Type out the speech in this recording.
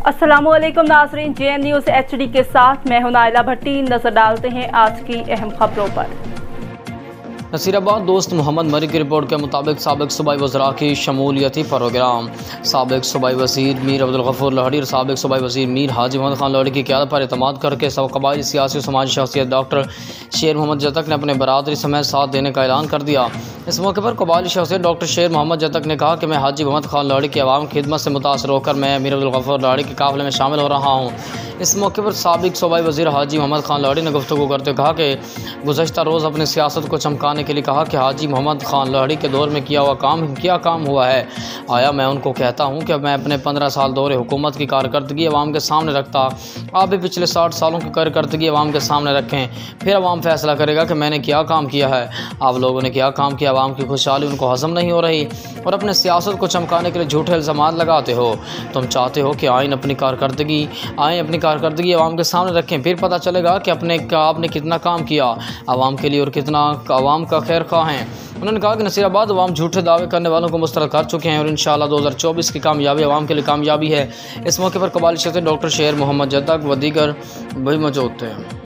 अस्सलामुअलैकुम नाज़रीन, JN news HD के साथ मैं हूं नाइला भट्टी। नजर डालते हैं आज की अहम खबरों पर। नसीराबाद दोस्त मोहम्मद मरी की रिपोर्ट के मुताबिक साबिक सूबाई वज़रा की शमूलियती प्रोग्राम साबिक सूबाई वज़ीर मीर अब्दुल गफ़ूर लोहड़ी और साबिक सूबाई वज़ीर मीर हाजी मोहम्मद खान लोहड़ी की क़यादत पर एतमाद करके सब कबायली सियासी समाजी शख्सियत डॉक्टर शेर मोहम्मद जतक ने अपने बरादरी समेत साथ देने का ऐलान कर दिया। इस मौके पर कबायली शख्सियत डॉक्टर शेर मोहम्मद जतक ने कहा कि मैं हाजी मोहम्मद खान लोहड़ी की आवाम की खिदमत से मुतासर होकर मैं मीर अब्दुल गफ़ूर लोहड़ी के काफ़िले में शामिल हो रहा हूँ। इस मौके पर साबिक सूबाई वज़ीर हाजी मोहम्मद खान लोहड़ी ने गुफ्तगू करते कहा कि गुज़श्ता रोज़ अपनी सियासत को चमकाने के लिए कहा कि हाजी मोहम्मद खान लोहड़ी के दौर में क्या काम हुआ है। आया मैं उनको कहता हूँ कि मैं अपने 15 साल दौरे हुकूमत की कारकर्दगी अवाम के सामने रखता, आप भी पिछले 60 सालों की कारकर्दगी अवाम के सामने रखें, फिर अवाम फैसला करेगा कि मैंने क्या काम किया है। आप लोगों ने क्या काम किया, अवाम की खुशहाली उनको हज़म नहीं हो रही और अपने सियासत को चमकाने के लिए झूठे इल्ज़ामात लगाते हो। तुम चाहते हो कि अपनी कारकर्दगी अवाम के सामने रखें, फिर पता चलेगा कि आपने कितना काम किया अवाम के लिए और कितना अवाम का खैर ख्वाह हैं। उन्होंने कहा कि नसीराबाद अवाम झूठे दावे करने वालों को मुस्तरद कर चुके हैं और इंशाअल्लाह 2024 की कामयाबी अवाम के लिए कामयाबी है। इस मौके पर कबायली शख्सियत डॉक्टर शेर मोहम्मद जतक व दीगर भी मौजूद थे।